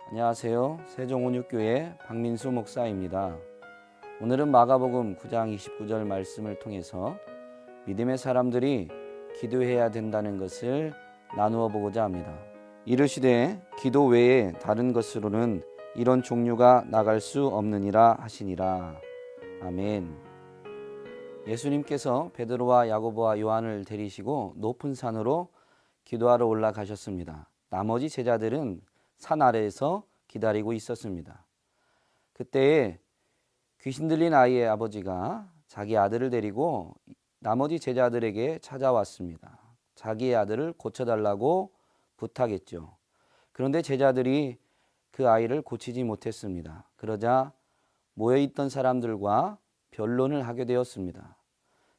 안녕하세요. 세종온육교회 박민수 목사입니다. 오늘은 마가복음 9장 29절 말씀을 통해서 믿음의 사람들이 기도해야 된다는 것을 나누어 보고자 합니다. 이르시되 기도 외에 다른 것으로는 이런 종류가 나갈 수 없느니라 하시니라. 아멘. 예수님께서 베드로와 야고보와 요한을 데리시고 높은 산으로 기도하러 올라가셨습니다. 나머지 제자들은 산 아래에서 기다리고 있었습니다. 그때에 귀신 들린 아이의 아버지가 자기 아들을 데리고 나머지 제자들에게 찾아왔습니다. 자기의 아들을 고쳐달라고 부탁했죠. 그런데 제자들이 그 아이를 고치지 못했습니다. 그러자 모여있던 사람들과 변론을 하게 되었습니다.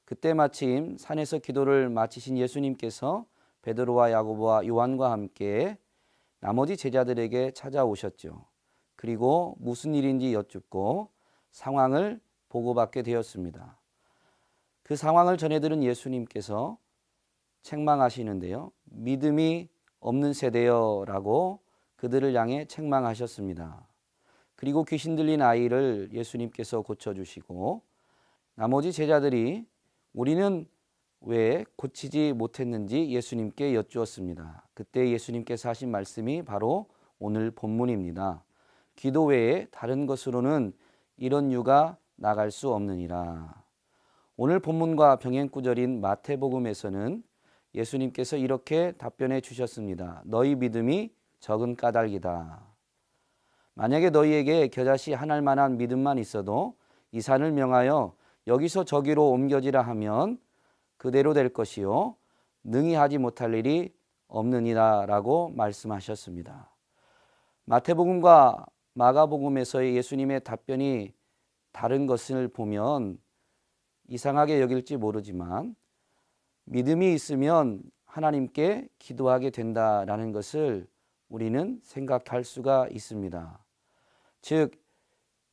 그때 마침 산에서 기도를 마치신 예수님께서 베드로와 야고보와 요한과 함께 나머지 제자들에게 찾아오셨죠. 그리고 무슨 일인지 여쭙고 상황을 보고받게 되었습니다. 그 상황을 전해들은 예수님께서 책망하시는데요. 믿음이 없는 세대여라고 그들을 향해 책망하셨습니다. 그리고 귀신 들린 아이를 예수님께서 고쳐주시고 나머지 제자들이 우리는 왜 고치지 못했는지 예수님께 여쭈었습니다. 그때 예수님께서 하신 말씀이 바로 오늘 본문입니다. 기도 외에 다른 것으로는 이런 유가 나갈 수 없느니라. 오늘 본문과 병행구절인 마태복음에서는 예수님께서 이렇게 답변해 주셨습니다. 너희 믿음이 적은 까닭이다. 만약에 너희에게 겨자씨 한 알만한 믿음만 있어도 이 산을 명하여 여기서 저기로 옮겨지라 하면 그대로 될 것이요 능히 하지 못할 일이 없느니라 라고 말씀하셨습니다. 마태복음과 마가복음에서의 예수님의 답변이 다른 것을 보면 이상하게 여길지 모르지만 믿음이 있으면 하나님께 기도하게 된다라는 것을 우리는 생각할 수가 있습니다. 즉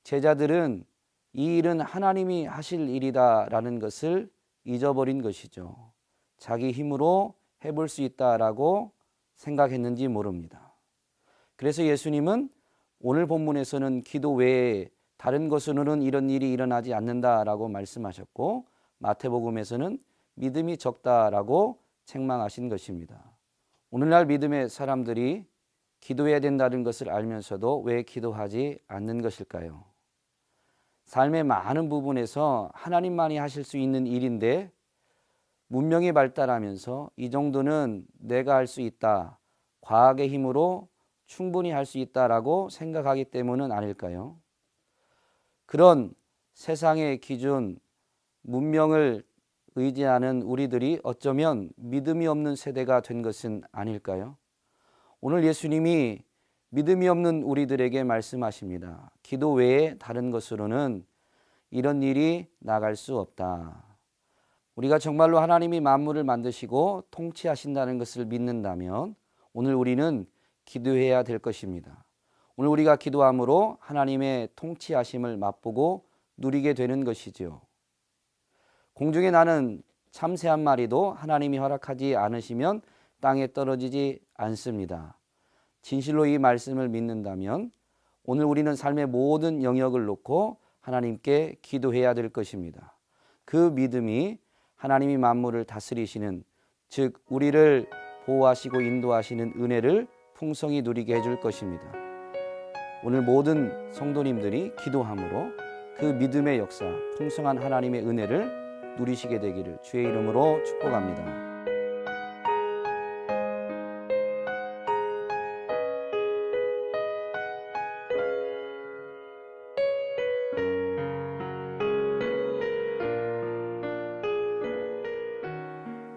제자들은 이 일은 하나님이 하실 일이다라는 것을 잊어버린 것이죠. 자기 힘으로 해볼 수 있다라고 생각했는지 모릅니다. 그래서 예수님은 오늘 본문에서는 기도 외에 다른 것으로는 이런 일이 일어나지 않는다라고 말씀하셨고 마태복음에서는 믿음이 적다라고 책망하신 것입니다. 오늘날 믿음의 사람들이 기도해야 된다는 것을 알면서도 왜 기도하지 않는 것일까요? 삶의 많은 부분에서 하나님만이 하실 수 있는 일인데 문명이 발달하면서 이 정도는 내가 할 수 있다, 과학의 힘으로 충분히 할 수 있다라고 생각하기 때문은 아닐까요? 그런 세상의 기준, 문명을 의지하는 우리들이 어쩌면 믿음이 없는 세대가 된 것은 아닐까요? 오늘 예수님이 믿음이 없는 우리들에게 말씀하십니다. 기도 외에 다른 것으로는 이런 일이 나갈 수 없다. 우리가 정말로 하나님이 만물을 만드시고 통치하신다는 것을 믿는다면 오늘 우리는 기도해야 될 것입니다. 오늘 우리가 기도함으로 하나님의 통치하심을 맛보고 누리게 되는 것이죠. 공중에 나는 참새 한 마리도 하나님이 허락하지 않으시면 땅에 떨어지지 않습니다. 진실로 이 말씀을 믿는다면 오늘 우리는 삶의 모든 영역을 놓고 하나님께 기도해야 될 것입니다. 그 믿음이 하나님이 만물을 다스리시는, 즉 우리를 보호하시고 인도하시는 은혜를 풍성히 누리게 해줄 것입니다. 오늘 모든 성도님들이 기도함으로 그 믿음의 역사, 풍성한 하나님의 은혜를 누리시게 되기를 주의 이름으로 축복합니다.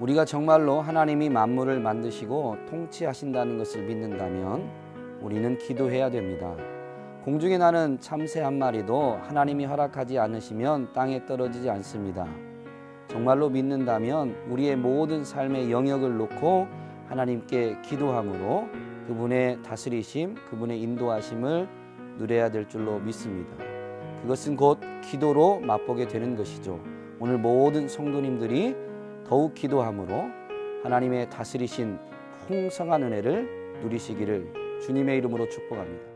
우리가 정말로 하나님이 만물을 만드시고 통치하신다는 것을 믿는다면 우리는 기도해야 됩니다. 공중에 나는 참새 한 마리도 하나님이 허락하지 않으시면 땅에 떨어지지 않습니다. 정말로 믿는다면 우리의 모든 삶의 영역을 놓고 하나님께 기도함으로 그분의 다스리심, 그분의 인도하심을 누려야 될 줄로 믿습니다. 그것은 곧 기도로 맛보게 되는 것이죠. 오늘 모든 성도님들이 더욱 기도함으로 하나님의 다스리신 풍성한 은혜를 누리시기를 주님의 이름으로 축복합니다.